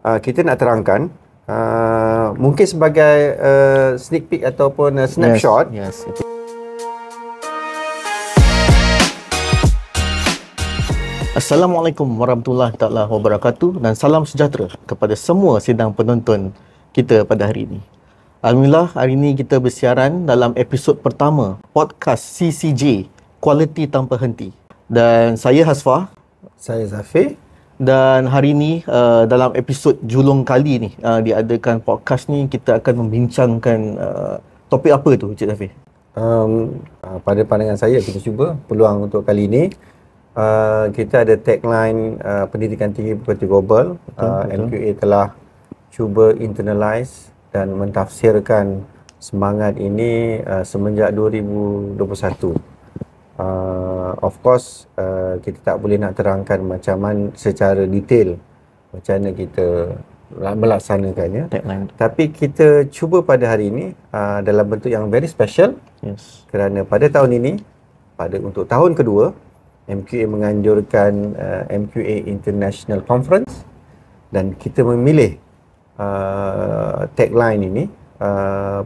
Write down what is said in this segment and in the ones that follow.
kita nak terangkan mungkin sebagai sneak peek ataupun snapshot. Yes. Assalamualaikum warahmatullahi taala wabarakatuh dan salam sejahtera kepada semua sidang penonton kita pada hari ini. Alhamdulillah, hari ini kita bersiaran dalam episod pertama podcast CCJ, Kualiti Tanpa Henti. Dan saya Hasfah. Saya Zafir. Dan hari ini dalam episod julung kali ni diadakan podcast ni, kita akan membincangkan topik apa tu, Cik Zafir? Pada pandangan saya, kita cuba peluang untuk kali ini. Kita ada tagline pendidikan tinggi berkualiti global. MQA telah cuba internalize dan mentafsirkan semangat ini semenjak 2021. Of course, kita tak boleh nak terangkan macam mana secara detail macam mana kita melaksanakannya. Tapi kita cuba pada hari ini dalam bentuk yang very special. Yes. Kerana pada tahun ini, untuk tahun kedua, MQA menganjurkan MQA International Conference dan kita memilih tagline ini,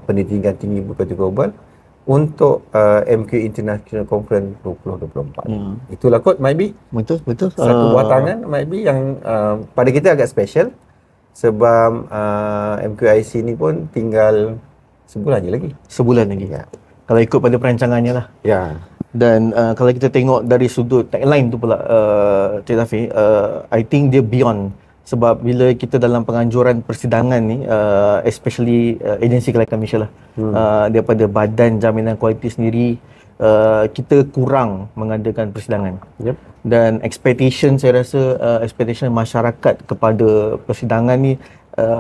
pendidikan tinggi berkualiti global, untuk MQA International Conference 2024. Itulah kot, might be. Betul. Satu buah tangan might be yang pada kita agak special sebab MQIC ni pun tinggal sebulan je lagi. Sebulan lagi. Ya. Kalau ikut pada perancangannya lah. Ya. Dan kalau kita tengok dari sudut tagline tu pula, Cik Zafir, I think dia beyond. Sebab bila kita dalam penganjuran persidangan ni, especially agensi kelaikan Malaysia lah, daripada Badan Jaminan Kualiti sendiri, kita kurang mengadakan persidangan. Yep. Dan expectation, saya rasa expectation masyarakat kepada persidangan ni,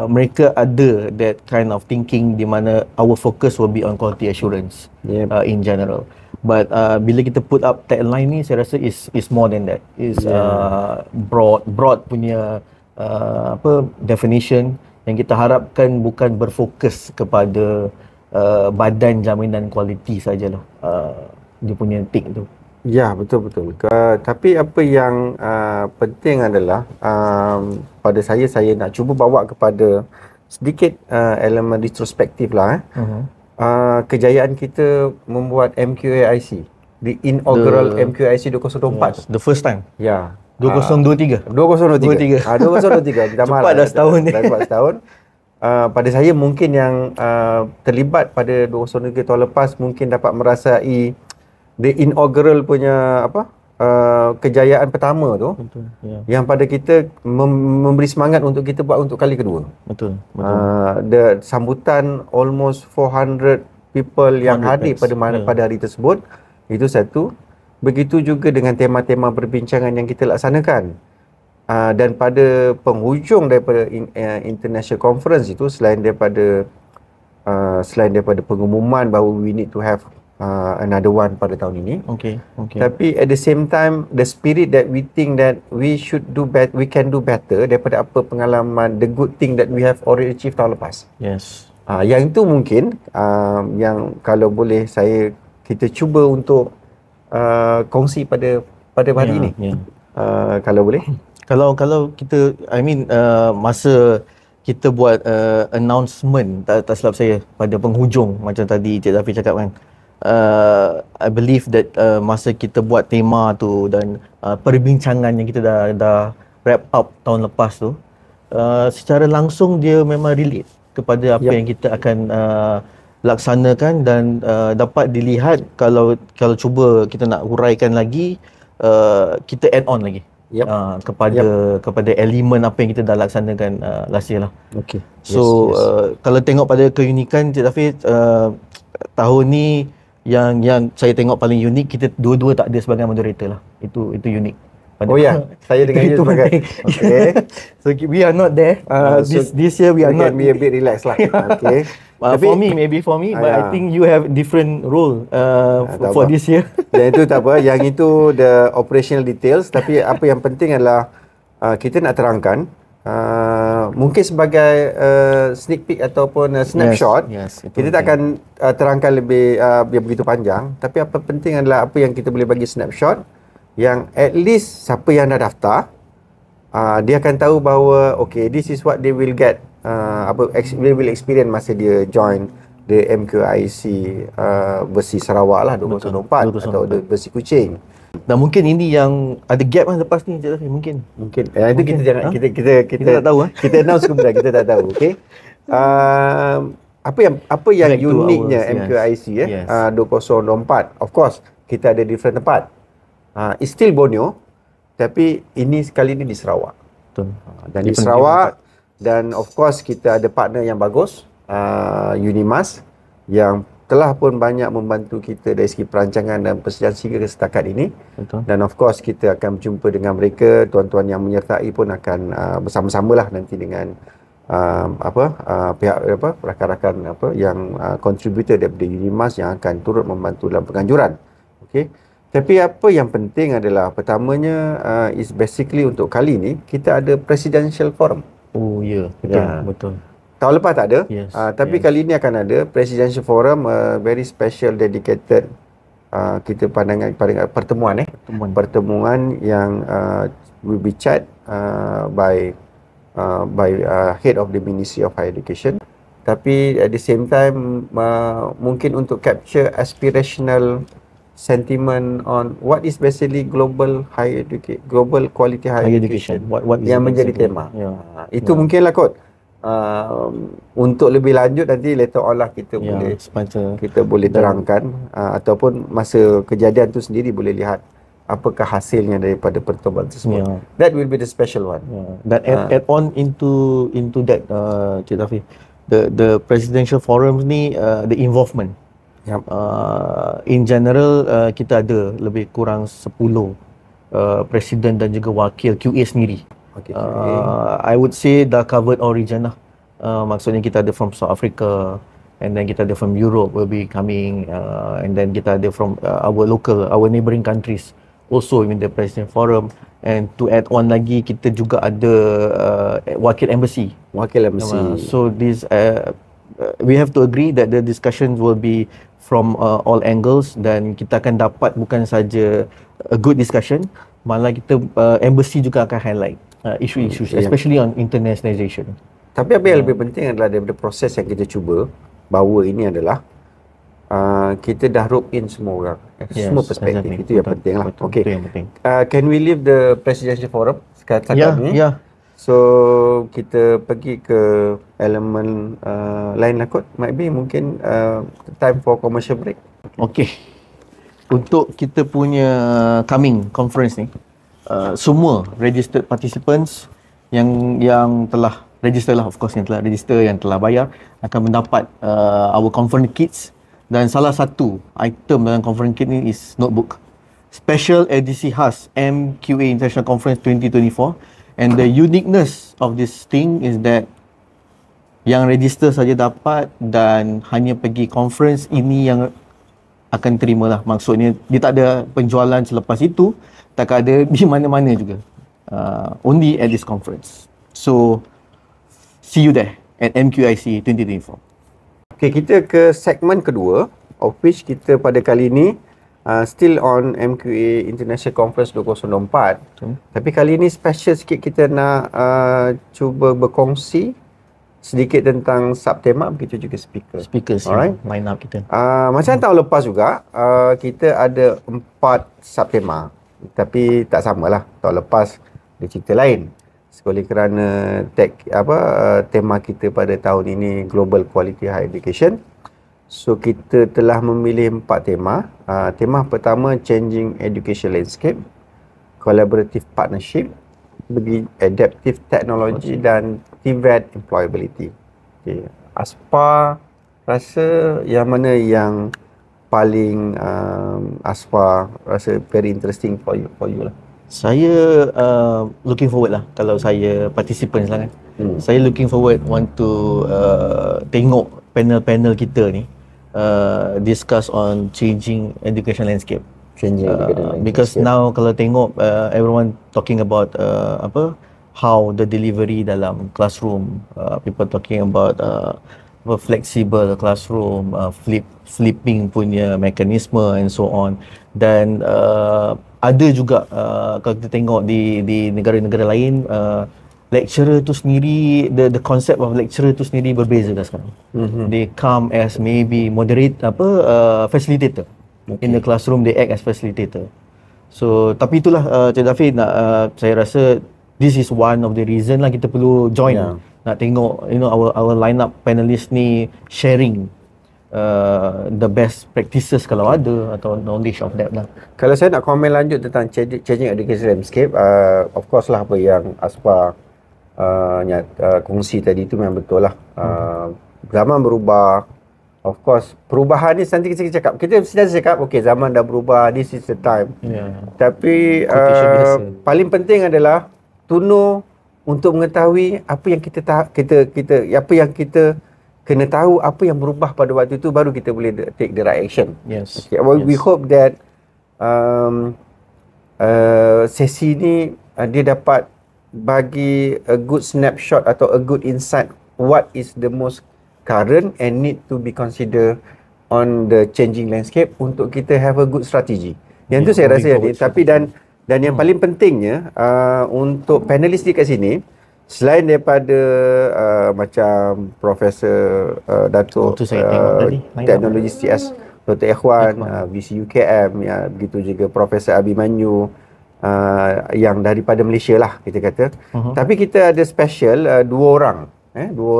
mereka ada that kind of thinking di mana our focus will be on quality assurance. Yep. In general. But bila kita put up tagline ni, saya rasa is more than that. Is broad punya definition yang kita harapkan bukan berfokus kepada badan jaminan kualiti sajalah, dia punya tick tu. Ya, betul. Tapi apa yang penting adalah pada saya nak cuba bawa kepada sedikit elemen retrospektif lah. Kejayaan kita membuat MQAIC, the inaugural MQAIC 2024. Yes, the first time. Ya. 2023. 2023. 2023. Kita cepat dah setahun ni. Dah cepat setahun. Pada saya mungkin yang terlibat pada 2023 tahun lepas mungkin dapat merasai the inaugural punya kejayaan pertama tu. Betul. Yeah. Yang pada kita memberi semangat untuk kita buat untuk kali kedua. Betul. The sambutan almost 400 people yang hadir pada hari tersebut. Itu satu. Begitu juga dengan tema-tema perbincangan yang kita laksanakan. Dan pada penghujung daripada international conference itu, selain daripada pengumuman bahawa we need to have another one pada tahun ini. Okay. Tapi at the same time, the spirit that we think that we can do better daripada apa pengalaman, the good thing that we have already achieved tahun lepas. Yes. Yang itu mungkin yang kalau boleh kita cuba untuk kongsi pada hari ini. Kalau boleh. Kalau kita, masa kita buat announcement, tak silap saya, pada penghujung macam tadi Cik Zafir cakap kan, I believe that masa kita buat tema tu dan perbincangan yang kita dah wrap up tahun lepas tu, secara langsung dia memang relate kepada apa yang kita akan laksanakan dan dapat dilihat kalau cuba kita nak huraikan lagi, kita add on lagi kepada elemen apa yang kita dah laksanakan last year lah. Okay. So kalau tengok pada keunikan Cik Zafir, tahun ni yang saya tengok paling unik, kita dua-dua tak ada sebagai moderator lah. Itu unik. Saya dengan dia sebagai okay. So we are not there. This year we are not. Be a bit relaxed lah. Okay. For me, but I think you have different role for this year. Yang itu tak apa. Yang itu the operational details. Tapi apa yang penting adalah kita nak terangkan mungkin sebagai sneak peek ataupun snapshot. Yes, kita tak akan terangkan lebih begitu panjang. Tapi apa penting adalah apa yang kita boleh bagi snapshot yang at least siapa yang dah daftar dia akan tahu bahawa okay, this is what they will get, they will experience masa dia join the MQIC versi Sarawak lah 2024 atau versi Kuching. Dan mungkin ini yang ada gap kan lepas ni, Encik Zafir, mungkin. Itu kita jangan kita tak tahu kita announce kemudian, kita tak tahu. Okey. Apa yang uniknya MQIC 2024, of course kita ada different tempat. It's still Borneo, tapi ini sekali ni di Sarawak. Betul. Dan di Sarawak, dan of course kita ada partner yang bagus, Unimas, yang telah pun banyak membantu kita dari segi perancangan dan persediaan sehingga setakat ini. Betul. Dan of course kita akan berjumpa dengan mereka, tuan-tuan yang menyertai pun akan bersama-samalah nanti dengan pihak rakan-rakan yang contributor daripada Unimas yang akan turut membantu dalam penganjuran. Okey. Tapi apa yang penting adalah pertamanya is basically untuk kali ni kita ada presidential forum. Oh ya, betul. Tahun lepas tak ada, tapi kali ini akan ada presidential forum, very special dedicated kita pandangan pertemuan yang will be chaired by head of the Ministry of Higher Education. Tapi at the same time mungkin untuk capture aspirational sentiment on what is basically global quality higher education. What is yang menjadi tema. Itu mungkinlah kot. Untuk lebih lanjut nanti later on lah kita boleh terangkan ataupun masa kejadian tu sendiri boleh lihat apakah hasilnya daripada pertemuan tersebut. That will be the special one. That add on into that, Cik Zafir, the presidential forum ni, the involvement. In general kita ada lebih kurang 10 presiden dan juga wakil QA sendiri. I would say dah covered all region lah. Maksudnya kita ada from South Africa, and then kita ada from Europe will be coming, and then kita ada from our neighbouring countries also in the president forum. And to add on lagi, kita juga ada wakil embassy. So this we have to agree that the discussions will be from all angles, dan kita akan dapat bukan saja a good discussion, malah kita embassy juga akan highlight isu-isu especially on internationalization. Tapi apa yang lebih penting adalah daripada proses yang kita cuba bawa ini adalah kita dah rope in semua orang, semua perspektif. Itu yang penting lah. Okay. Can we leave the presidential forum sekarang ni? So kita pergi ke elemen lain lah kot. Might be mungkin time for commercial break. Okay. Untuk kita punya coming conference ni, semua registered participants yang telah register lah, of course yang telah register, yang telah bayar, akan mendapat our conference kits. Dan salah satu item dalam conference kit ni is notebook. Special edisi khas MQA International Conference 2024. And the uniqueness of this thing is that yang register saja dapat, dan hanya pergi conference ini yang akan terima lah. Maksudnya dia tak ada penjualan selepas itu, tak ada di mana-mana juga. Only at this conference. So see you there at MQIC 2024. Okay, kita ke segmen kedua, of which kita pada kali ini still on MQA International Conference 2024. Tapi kali ini special sikit, kita nak cuba berkongsi sedikit tentang subtema, begitu juga speaker. Alright, line up kita. Macam tahun lepas juga, kita ada 4 subtema. Tapi tak samalah. Tahun lepas ada cerita lain. Oleh kerana tema kita pada tahun ini Global Quality Higher Education. So kita telah memilih 4 tema. Tema pertama Changing Education Landscape, Collaborative Partnership, Adaptive Technology, dan TVET Employability. Okay. Aspa rasa yang mana yang paling Aspa rasa very interesting for you lah? Saya looking forward lah kalau saya participants lah kan. Saya looking forward want to tengok panel-panel kita ni discuss on changing education landscape. Because now kalau tengok everyone talking about how the delivery dalam classroom, people talking about flexible classroom, flipping punya mekanisme and so on. Dan ada juga kalau kita tengok di negara-negara lain, lecturer tu sendiri, the concept of lecturer tu sendiri berbeza dah sekarang. They come as maybe facilitator. In the classroom they act as facilitator. So tapi itulah Cik Dafi saya rasa this is one of the reason lah kita perlu join. Nak tengok our lineup panelist ni sharing the best practices kalau ada, atau knowledge of that lah. Kalau saya nak komen lanjut tentang changing education landscape, of course lah apa yang Aspa kongsi tadi itu memang betul lah. Zaman berubah, of course perubahan ni nanti kita cakap okay, zaman dah berubah, this is the time. Tapi paling penting adalah to know, untuk mengetahui apa yang kita apa yang kita kena tahu, apa yang berubah pada waktu itu, baru kita boleh take the right action. Okay. Well, we hope that sesi ni dia dapat bagi a good snapshot atau a good insight what is the most current and need to be considered on the changing landscape untuk kita have a good strategy. Yang tu saya rasa tapi dan yang paling pentingnya untuk panelis di kat sini, selain daripada macam Profesor Datuk Teknologi CS Dr. Ikhwan, VC UKM, begitu juga Profesor Abimanyu yang daripada Malaysia lah kita kata. Tapi kita ada special dua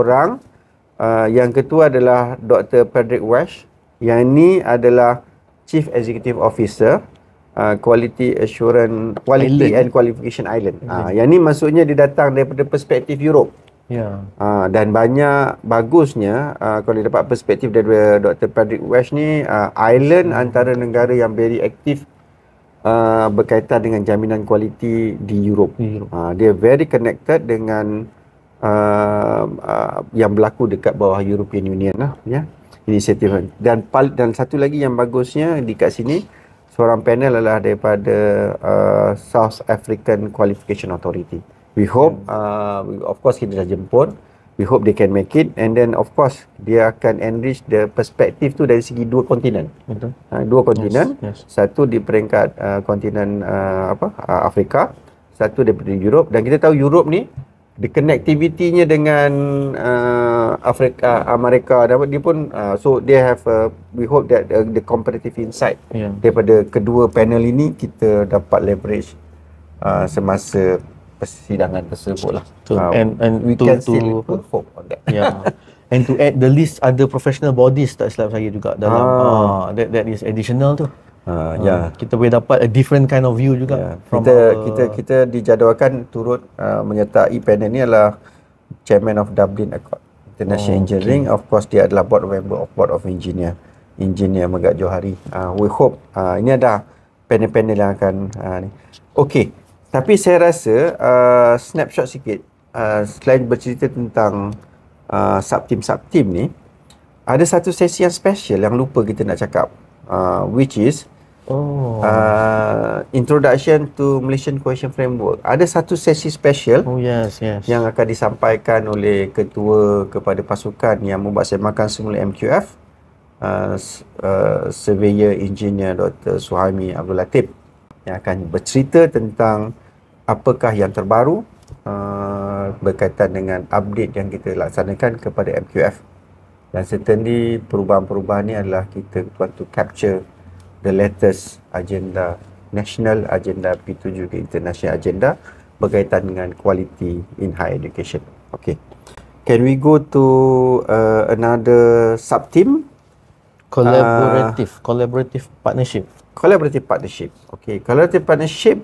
orang. Yang ketua adalah Dr. Patrick Wesh, yang ni adalah Chief Executive Officer Quality and Qualification Island. Yang ni maksudnya dia datang daripada perspektif Europe. Dan banyak bagusnya kalau dia dapat perspektif daripada Dr. Patrick Wesh ni, Ireland antara negara yang very aktif berkaitan dengan jaminan kualiti di Europe. Dia very connected dengan yang berlaku dekat bawah European Union lah, inisiatif. Dan satu lagi yang bagusnya di kat sini, seorang panel adalah daripada South African Qualification Authority. We hope, of course kita dah jemput, we hope they can make it, and then of course dia akan enrich the perspektif tu dari segi dua kontinen. Dua kontinen, satu di peringkat kontinen Afrika, satu daripada Europe. Dan kita tahu Europe ni the connectivity-nya dengan Amerika, dia pun so they have we hope that the competitive insight daripada kedua panel ini kita dapat leverage semasa persidangan tersebut lah. And we can still put hope on that. And to add the list ada professional bodies tak silap saya juga dalam that is additional tu. Kita boleh dapat a different kind of view juga. Kita dijadualkan turut menyertai panel ni adalah Chairman of Dublin Accord International Engineering. Of course dia adalah member of Board of Engineer Megat Johari. We hope ini ada panel-panel yang akan ni. Okay, tapi saya rasa snapshot sikit, selain bercerita tentang sub-team ni, ada satu sesi yang special yang lupa kita nak cakap, which is Introduction to Malaysian Cohesion Framework. Ada satu sesi special yang akan disampaikan oleh ketua kepada pasukan yang membaksanakan semula MQF, Surveyor Engineer Dr. Suhaimi Abdul Latif, yang akan bercerita tentang apakah yang terbaru berkaitan dengan update yang kita laksanakan kepada MQF. Dan certainly perubahan-perubahan ni adalah kita want to capture the latest agenda, national agenda, begitu juga international agenda berkaitan dengan quality in higher education. Okay. Can we go to another sub-team? Collaborative partnership. Okay. Collaborative partnership,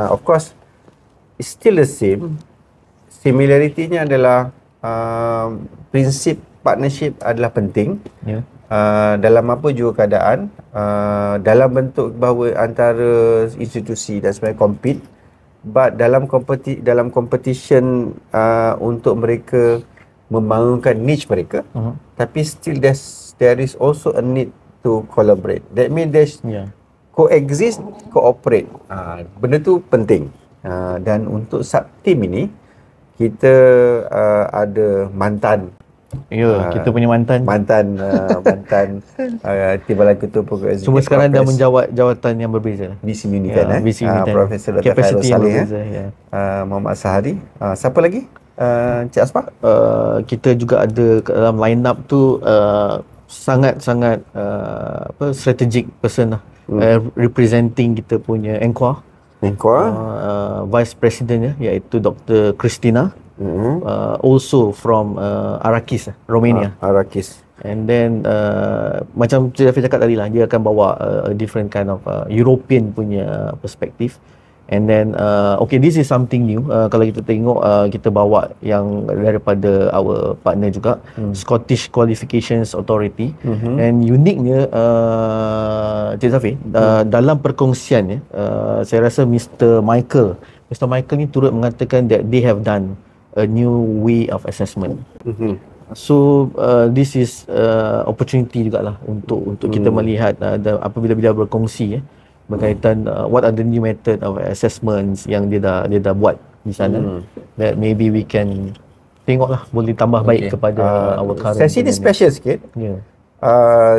of course, is still the same. Similarity-nya adalah prinsip partnership adalah penting. Dalam apa juga keadaan, dalam bentuk bahawa antara institusi dan sebenarnya compete, but dalam competition untuk mereka membangunkan niche mereka, tapi still there is also a need to collaborate. That means there's coexist, cooperate. Benda tu penting. Dan untuk sub team ini kita ada mantan Ya, kita punya mantan. Mantan Timbalan Ketua Program Eksekutif. Cuma sekarang dah menjawat jawatan yang berbeza. Visi Unikan Visi Unikan. Profesor Dr. Khairul Capacity yang Saleh berbeza, Muhammad Sahari. Siapa lagi? Cik Aspa? Kita juga ada dalam line up tu sangat-sangat strategic person lah. Representing kita punya Engkwa. Vice President iaitu Dr. Christina. Also from Arakis, Romania. Arakis. And then macam Cik Zafir cakap tadi lah, dia akan bawa a different kind of European punya perspektif. And then okay, this is something new. Kalau kita tengok kita bawa yang daripada our partner juga, Scottish Qualifications Authority. And uniknya Cik Zafir, dalam perkongsian saya rasa Mr. Michael ni turut mengatakan that they have done a new way of assessment. So this is opportunity jugalah untuk kita melihat apabila berkongsi berkaitan what are the new method of assessments yang dia dah buat di sana, that maybe we can tengoklah boleh tambah baik kepada our current. Sesi ni special sikit.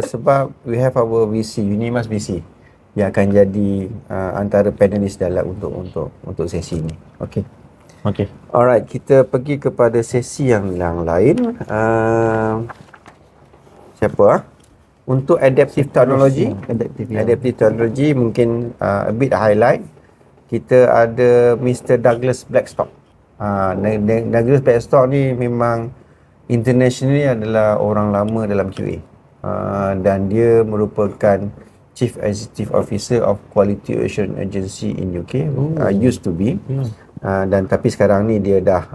Sebab we have our VC, Unimas VC yang akan jadi antara panelis dalam untuk sesi ni. Okay. Alright, kita pergi kepada sesi yang lain. Siapa? Untuk adaptive technology. Adaptive technology mungkin a bit highlight. Kita ada Mr. Douglas Blackstock. Douglas Blackstock ni memang internationally adalah orang lama dalam QA. Dan dia merupakan Chief Executive Officer of Quality Assurance Agency in UK. Used to be. Dan tapi sekarang ni dia dah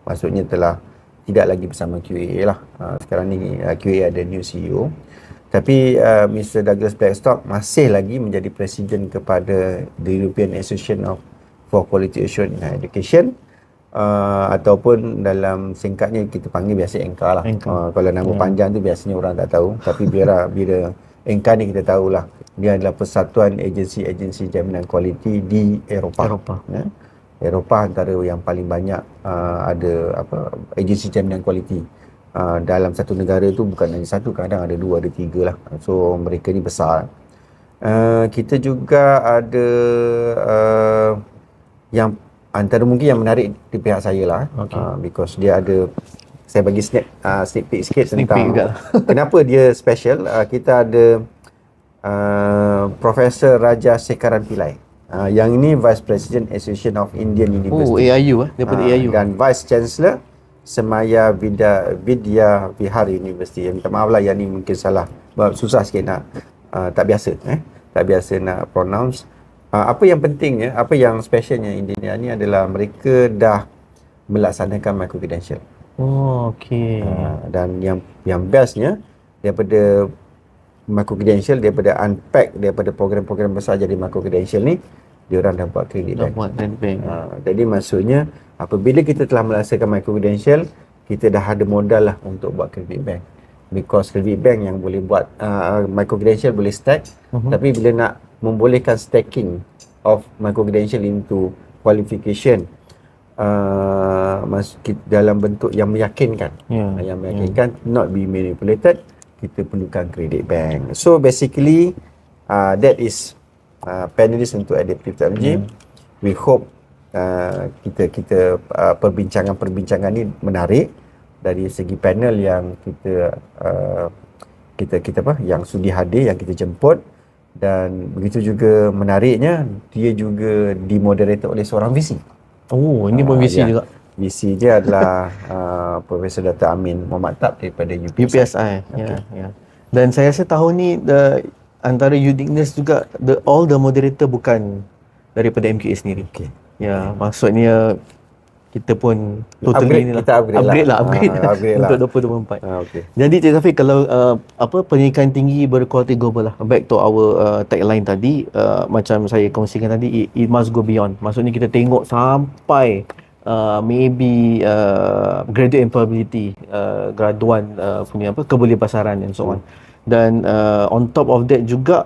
maksudnya telah tidak lagi bersama QA lah. Sekarang ni QA ada new CEO. Tapi Mr. Douglas Blackstock masih lagi menjadi presiden kepada the European Association for Quality Assurance in Education, ataupun dalam singkatnya kita panggil biasa ENCA lah. Kalau nama panjang tu biasanya orang tak tahu, tapi bila ENCA ni kita tahulah dia adalah persatuan agensi-agensi jaminan kualiti di Eropah. Eropah antara yang paling banyak ada agensi jaminan kualiti. Dalam satu negara tu bukan hanya satu, kadang ada dua, ada tiga lah. So mereka ni besar. Kita juga ada yang antara mungkin yang menarik di pihak saya lah. Because dia ada, saya bagi sneak peek sikit tentang kenapa dia special. Kita ada Profesor Raja Sekaran Pillai. Yang ini Vice President Association of Indian University. AIU daripada AIU. Dan Vice Chancellor Semaya Vidya Vihar University. Minta maaf lah yang ni mungkin salah. Susah sikit nak tak biasa nak pronounce. Apa yang pentingnya, apa yang specialnya India ni adalah mereka dah melaksanakan micro credential. Dan yang bestnya daripada micro credential, daripada unpack daripada program-program besar jadi micro credential ni, dia orang dah buat credit bank. Jadi maksudnya apabila kita telah melaksanakan micro credential, kita dah ada modal lah untuk buat credit bank. Because credit bank yang boleh buat micro credential boleh stack, tapi bila nak membolehkan stacking of micro credential into qualification dalam bentuk yang meyakinkan, not be manipulated, kita perlukan credit bank. So basically that is panelist untuk adaptive technology. We hope kita perbincangan ni menarik dari segi panel yang kita yang sudi hadir, yang kita jemput. Dan begitu juga menariknya, dia juga dimoderator oleh seorang VC. Ini pun VC juga. VC dia adalah Profesor Dr. Amin Muhammad Tab daripada UPSI. Dan saya rasa tahun ni antara uniqueness juga, all the moderator bukan daripada MQA sendiri. Maksudnya kita pun totally upgrade lah untuk 2024. Jadi Cik Zafir, kalau pendidikan tinggi berkualiti global lah, back to our tagline tadi, macam saya kongsikan tadi, it must go beyond. Maksudnya kita tengok sampai maybe graduate employability, graduan punya kebolehpasaran and so on. Dan on top of that juga,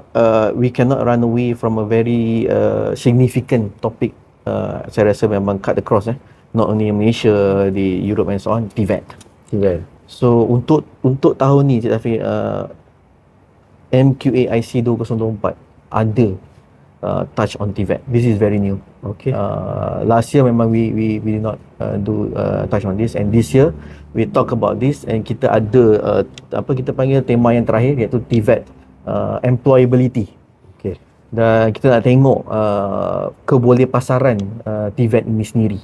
we cannot run away from a very significant topic. Saya rasa memang cut across not only in Malaysia, di Europe and so on, TVET. TVET. So untuk tahun ni Cik Taufik, MQAIC 2024 ada touch on TVET. This is very new. Okay. Last year memang we did not do touch on this, and this year we talk about this, and kita ada apa kita panggil tema yang terakhir, iaitu TVET employability. Okay. Dan kita nak tengok kebolehpasaran TVET ini sendiri.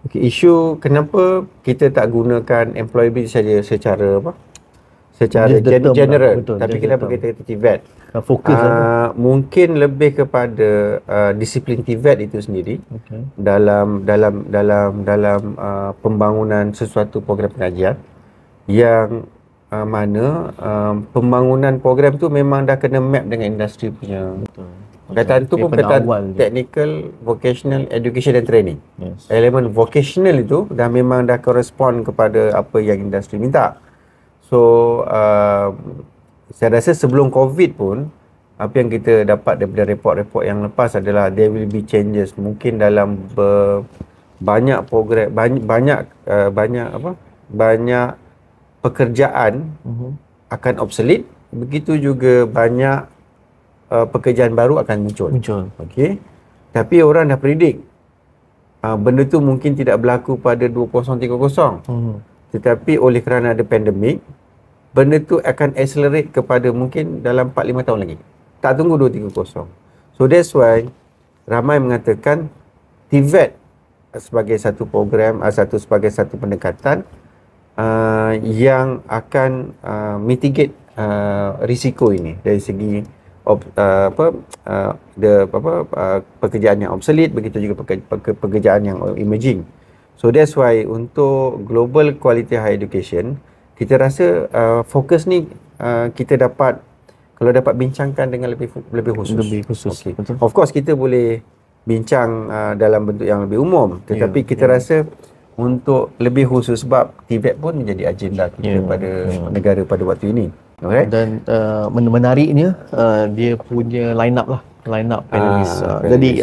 Okay, isu kenapa kita tak gunakan employability saja secara apa? Secara general. Betul, tapi kenapa kita kata TVET? Fokus mungkin lebih kepada disiplin TVET itu sendiri. Okay. dalam pembangunan sesuatu program pengajian yang mana pembangunan program tu memang dah kena map dengan industri punya. Betul. Perkataan tu pun perkataan technical, vocational, education and training. Yes. Elemen vocational itu dah memang dah correspond kepada apa yang industri minta. So saya rasa sebelum COVID pun apa yang kita dapat daripada report-report yang lepas adalah there will be changes. Mungkin dalam banyak program, banyak pekerjaan akan obsolete. Begitu juga banyak pekerjaan baru akan muncul. Okey. Tapi orang dah predict benda tu mungkin tidak berlaku pada 2030. Tetapi oleh kerana ada pandemik, benda tu akan accelerate kepada mungkin dalam 4-5 tahun lagi. Tak tunggu 230. So that's why ramai mengatakan TVET sebagai satu program, sebagai satu pendekatan yang akan mitigate risiko ini dari segi pekerjaan yang obsolete, begitu juga pekerjaan yang emerging. So that's why untuk global quality higher education, kita rasa fokus ni kita dapat, kalau dapat bincangkan dengan lebih khusus. Okay. Of course kita boleh bincang dalam bentuk yang lebih umum, tetapi kita rasa untuk lebih khusus sebab TVET pun menjadi agenda kita pada negara pada waktu ini. Alright. Dan menariknya dia punya line up panelist. Jadi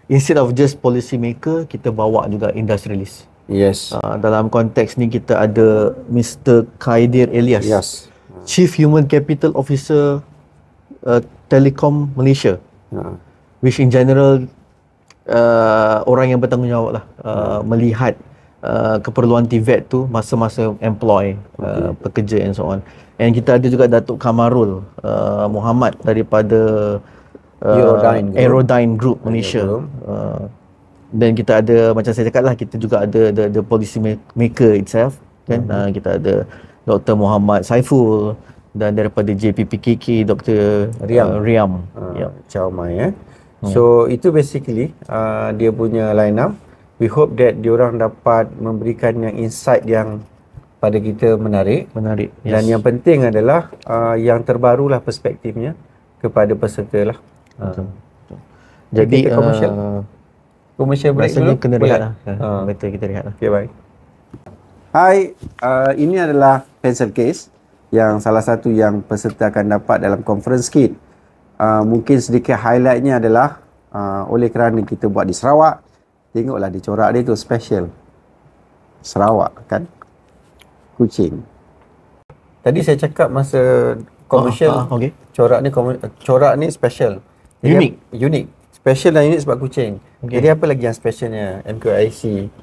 instead of just policy maker, kita bawa juga industrialist. Yes. Dalam konteks ni kita ada Mr. Khaidir Elias. Yes. Chief Human Capital Officer Telekom Malaysia. Which in general orang yang bertanggungjawab lah melihat keperluan TVET tu masa-masa employ pekerja and so on. And kita ada juga Datuk Kamarul Muhammad daripada Aerodyne Group Malaysia. Dan kita ada, macam saya cakap lah, kita juga ada the policy maker itself kan. Kita ada Dr. Muhammad Saiful, dan daripada JPPKK Dr. Riam. Chow Mai. So itu basically dia punya line up. We hope that diorang dapat memberikan yang insight yang pada kita menarik. Yes. Dan yang penting adalah yang terbarulah perspektifnya kepada peserta lah. Jadi commercial break rasanya dulu? kena rehat lah. Betul, kita rehat lah. Okay, bye. Hai, ini adalah pencil case yang salah satu yang peserta akan dapat dalam conference kit. Mungkin sedikit highlightnya adalah oleh kerana kita buat di Sarawak, tengoklah di corak dia tu special. Sarawak kan? Kuching. Tadi saya cakap masa commercial, corak ni special. Unik. Special dan unik sebab Kuching. Jadi apa lagi yang specialnya MQAIC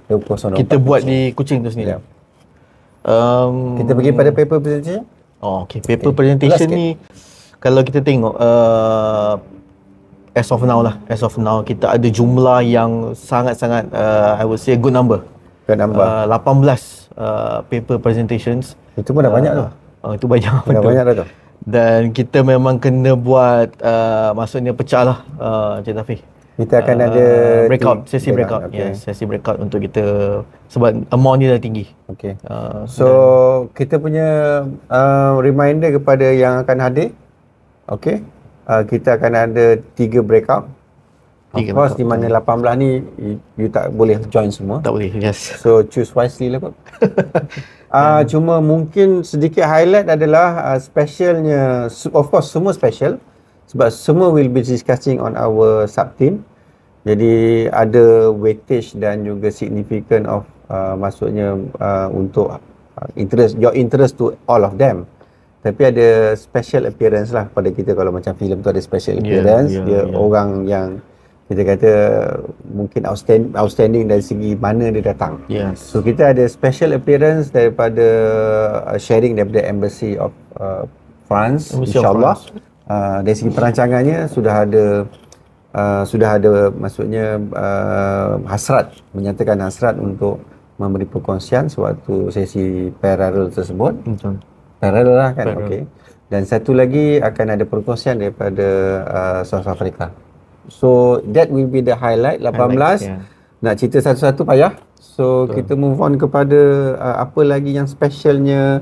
2024? Kita buat di Kuching tu sendiri. Kita pergi pada paper presentation. Paper presentation ni kalau kita tengok as of now kita ada jumlah yang sangat-sangat I would say good number. 18 paper presentations. Itu pun dah banyak tu. Itu banyak. Dah banyak dah tu. Dan kita memang kena buat maksudnya pecah lah Cik Taufik. Kita akan ada sesi breakout. Yes, sesi breakout untuk kita, sebab amount ni dah tinggi. Okay. So kita punya reminder kepada yang akan hadir. Okay. Kita akan ada 3 breakout. Of course di mana 18 ni you tak boleh join semua. Tak boleh, yes. So choose wisely lah kot. Cuma mungkin sedikit highlight adalah specialnya, of course semua special sebab semua will be discussing on our sub team. Jadi ada weightage dan juga significant of maksudnya untuk your interest to all of them. Tapi ada special appearance lah pada kita. Kalau macam filem tu ada special appearance, dia orang yang kita kata mungkin outstanding dari segi mana dia datang. So kita ada special appearance daripada sharing daripada Embassy of France, insyaAllah. Dari segi perancangannya sudah ada maksudnya hasrat, menyatakan hasrat untuk memberi perkongsian suatu sesi parallel tersebut. Parallel lah kan. Okay. Dan satu lagi akan ada perkongsian daripada South Africa. So that will be the highlight 18. Nak cerita satu-satu payah. So kita move on kepada apa lagi yang specialnya,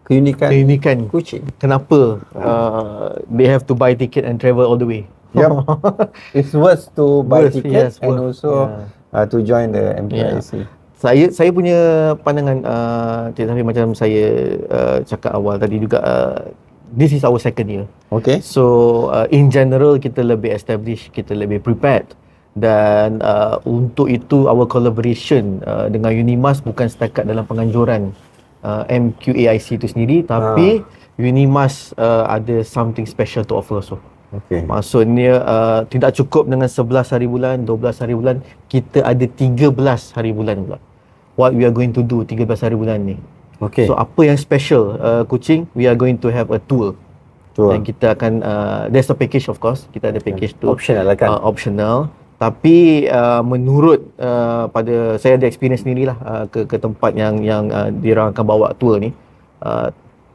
keunikan Kuching. Kenapa they have to buy ticket and travel all the way? It's worth to buy ticket and also to join the MPIC. Saya punya pandangan Cik Zafir, macam saya cakap awal tadi juga, this is our second year. Okay. So in general kita lebih established, kita lebih prepared, dan untuk itu our collaboration dengan Unimas bukan setakat dalam penganjuran MQAIC itu sendiri, tapi Unimas ada something special to offer also. Okay. Maksudnya tidak cukup dengan 11 hari bulan, 12 hari bulan, kita ada 13 hari bulan pula. What we are going to do 13 hari bulan ni. Okay. So apa yang special Kuching, we are going to have a tour. Dan kita akan there's a package, of course. Kita ada package tu. Optional lah kan? Optional. Tapi menurut pada saya ada experience sendirilah ke tempat yang diorang akan bawa tour ni.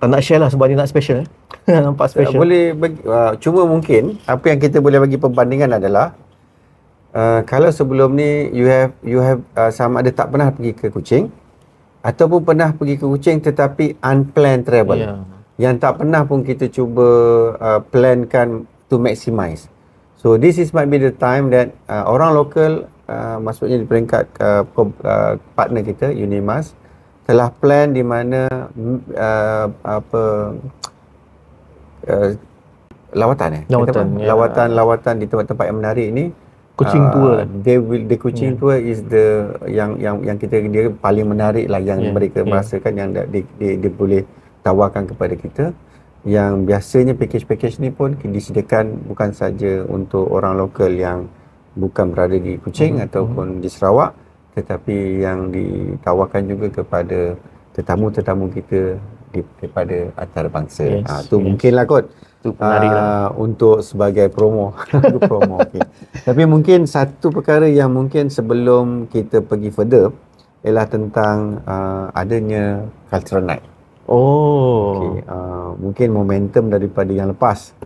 Tak nak share lah sebab dia nak special. Nampak special. Boleh bagi, cuma mungkin apa yang kita boleh bagi perbandingan adalah kalau sebelum ni you have sama ada tak pernah pergi ke Kuching ataupun pernah pergi ke Kuching tetapi unplanned travel. Yang tak pernah pun kita cuba plankan to maximize. So this is might be the time that orang lokal, maksudnya di peringkat partner kita Unimas, telah plan di mana lawatan di tempat-tempat yang menarik ni. Kuching tour lah. The Kuching tour is the yang kita dia paling menarik lah, yang mereka merasakan, yang dia boleh tawarkan kepada kita. Yang biasanya package ni pun disediakan bukan saja untuk orang lokal yang bukan berada di Kuching ataupun di Sarawak, tetapi yang ditawarkan juga kepada tetamu-tetamu kita daripada antarabangsa. Tu mungkinlah kot. Untuk sebagai promo. Okay. Tapi mungkin satu perkara yang mungkin sebelum kita pergi further ialah tentang adanya cultural night. Okay. Mungkin momentum daripada yang lepas.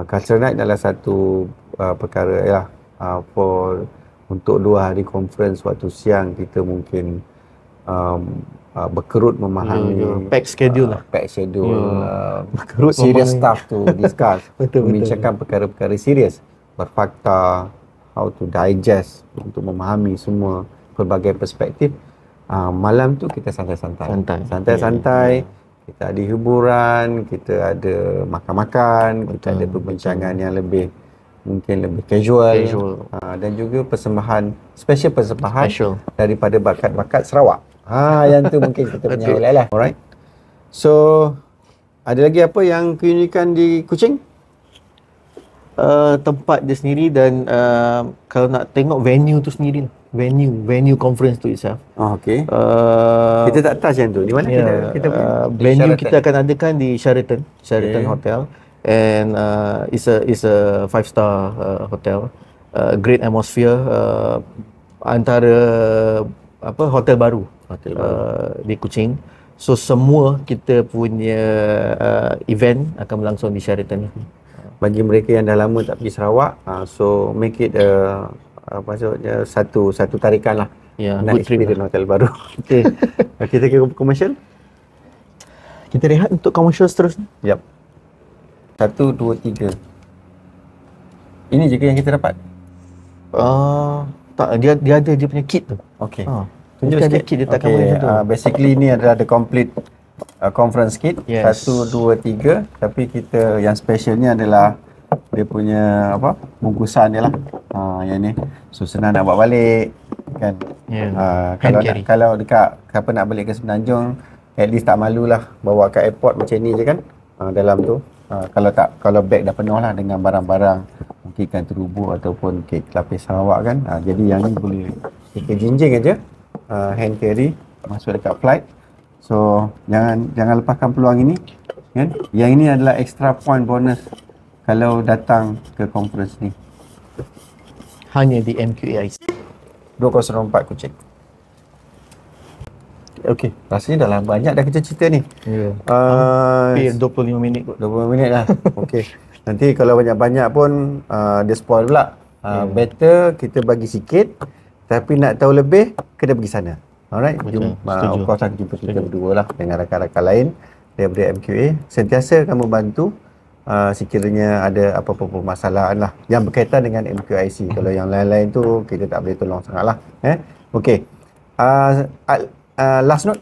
Cultural night adalah satu perkara ialah untuk 2 hari conference waktu siang kita mungkin berkerut memahami pack schedule serious stuff to discuss. Membincangkan perkara-perkara serius, berfakta, how to digest, untuk memahami semua pelbagai perspektif. Malam tu kita santai-santai. Kita ada hiburan, kita ada makan-makan, kita ada perbincangan yang lebih casual. Dan juga special persembahan daripada bakat-bakat Sarawak. Yang tu mungkin kita punya highlight lah. Alright. So, ada lagi apa yang keunikan di Kuching? Tempat dia sendiri, dan kalau nak tengok venue tu sendiri, venue conference tu itself. Okay. Kita tak touch yang tu. Di mana kita venue kita akan adakan di Sheraton Hotel, and it's a 5-star hotel. Great atmosphere, antara hotel baru di Kuching. So semua kita punya event akan berlangsung di Sheraton ni. Bagi mereka yang dah lama tak pergi Sarawak, so make it maksudnya satu tarikan lah. Nak experience hotel baru. Okay. Kita ke commercial? Kita rehat untuk commercial seterusnya. 1, 2, 3. Ini je yang kita dapat? Tak, dia ada dia punya kit tu. Okay. Tunjuk sikit. Kit dia takkan boleh tu. Basically ni adalah the complete conference kit. 1, 2, 3. Tapi kita yang special ni adalah dia punya bungkusan dia lah. Yang ni. So senang nak bawa balik kan. Kalau dekat nak balik ke Semenanjung, at least tak malulah bawa kat airport macam ni je kan. Dalam tu kalau beg dah penuh lah dengan barang-barang mungkin ikan terubur ataupun kek lapis Sarawak kan. Jadi yang ni boleh kita jinjing aja, hand carry masuk dekat flight. So jangan lepaskan peluang ini kan. Yang ini adalah extra point bonus kalau datang ke conference ni. Hanya di MQAIC 204 Kuching. Okey. Rasanya dah lah banyak dah kita cerita ni. Ya. Hampir 25 minit kot. 20 minit lah. Okey. Nanti kalau banyak-banyak pun dia spoil pula. Better kita bagi sikit, tapi nak tahu lebih kena pergi sana. Alright. Of course kita jumpa kita berdua lah dengan rakan-rakan lain daripada MQA. Sentiasa kamu bantu sekiranya ada apa-apa permasalahan lah yang berkaitan dengan MQIC. Kalau yang lain-lain tu kita tak boleh tolong sangat lah. Okey. Last note.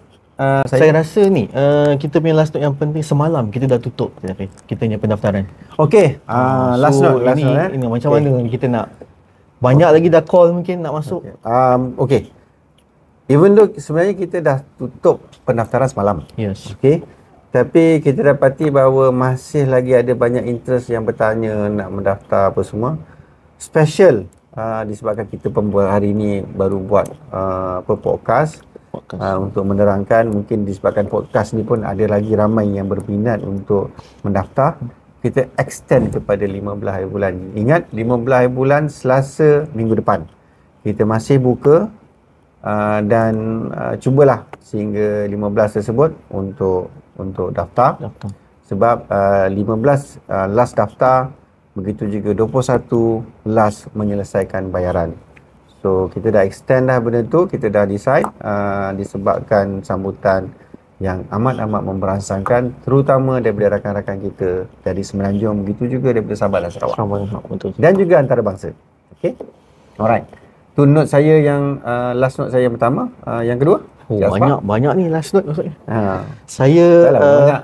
Saya rasa ni kita punya last note yang penting, semalam kita dah tutup kita punya pendaftaran. Okey. Last note. Ini macam mana kita nak banyak lagi dah call mungkin nak masuk. Okey. Even though sebenarnya kita dah tutup pendaftaran semalam. Yes. Okey. Tapi kita dapati bahawa masih lagi ada banyak interest yang bertanya nak mendaftar apa semua. Special disebabkan kita pembuat hari ini baru buat podcast. Untuk menerangkan, mungkin disebabkan podcast ni pun ada lagi ramai yang berminat untuk mendaftar, kita extend kepada 15 hari bulan. Ingat 15 hari bulan Selasa minggu depan kita masih buka, dan cubalah sehingga 15 tersebut untuk daftar. Sebab 15 last daftar, begitu juga 21 last menyelesaikan bayaran. So kita dah extend dah benda tu, kita dah decide disebabkan sambutan yang amat-amat memberangsangkan, terutama daripada rakan-rakan kita dari Semenanjung, begitu juga daripada Sabah dan Sarawak. Betul. Dan juga antarabangsa. Okey. Alright. Tu note saya yang last note saya yang pertama. Yang kedua? Banyak ni last note maksudnya. Saya banyak.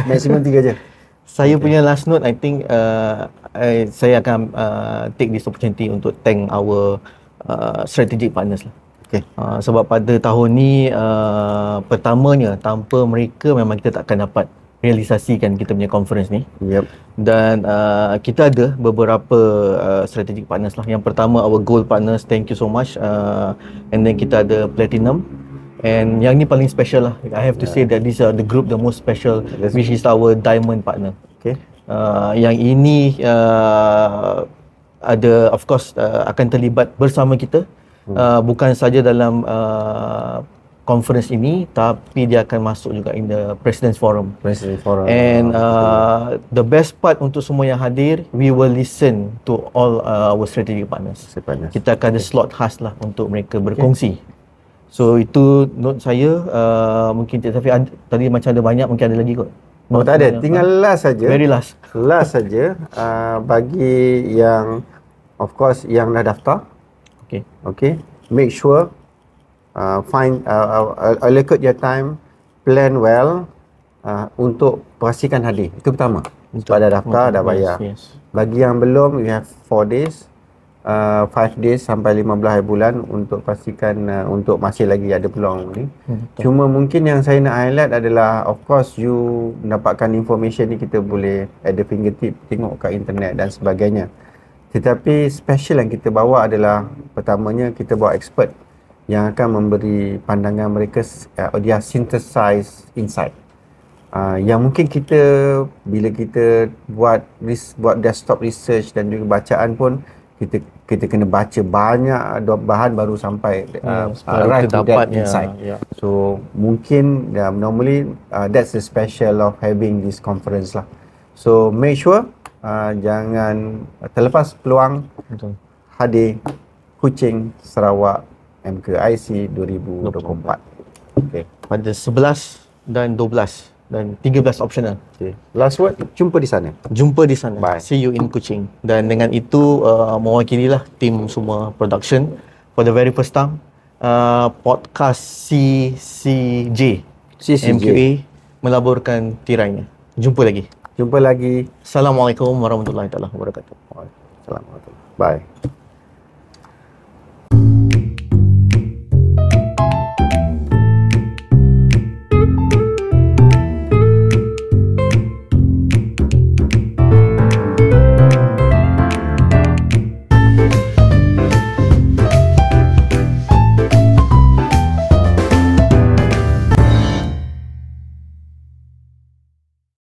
Maksimum 3 je. Saya punya last note, I think saya akan take this opportunity untuk thank our strategic partners lah. Okay. Sebab pada tahun ni pertamanya tanpa mereka memang kita tak akan dapat realisasikan kita punya conference ni. Yep. Dan kita ada beberapa strategic partners lah. Yang pertama our gold partners, thank you so much. And then kita ada platinum. And yang ni paling special lah. I have to say that these are the group the most special, which is our diamond partner. Okay. Yang ini ada of course akan terlibat bersama kita, bukan saja dalam conference ini, tapi dia akan masuk juga in the President's Forum. And the best part untuk semua yang hadir, we will listen to all our strategic partners. Kita akan ada slot khas lah untuk mereka berkongsi. So itu note saya. Mungkin Cik Safi tadi macam ada banyak, mungkin ada lagi kot. Tak ada, tinggal last saja. Very last. Last saja bagi yang of course yang dah daftar. Okay. Make sure allocate your time, plan well untuk pastikan hadir. Itu pertama. Sebab dah daftar, dah bayar. Yes. Bagi yang belum, you have 4 days. 5 days sampai 15 hari bulan untuk pastikan untuk masih lagi ada peluang ni. Cuma mungkin yang saya nak highlight adalah of course you mendapatkan information ni kita boleh at the fingertip, tengok kat internet dan sebagainya. Tetapi special yang kita bawa adalah pertamanya kita bawa expert yang akan memberi pandangan mereka, dia synthesize insight. Yang mungkin kita bila kita buat desktop research dan juga bacaan pun kita kena baca banyak bahan baru sampai right to that insight. So mungkin normally that's the special of having this conference lah. So make sure jangan terlepas peluang hadir Kuching Sarawak MQIC 2024. Okay. Pada 11 dan 12 dan 13 optional. Okay. Last word, jumpa di sana. Bye. See you in Kuching. Dan dengan itu mewakililah tim semua production for the very first time podcast CCJ MQA melaburkan tirainya. Jumpa lagi. Assalamualaikum warahmatullahi wabarakatuh. Assalamualaikum. Bye.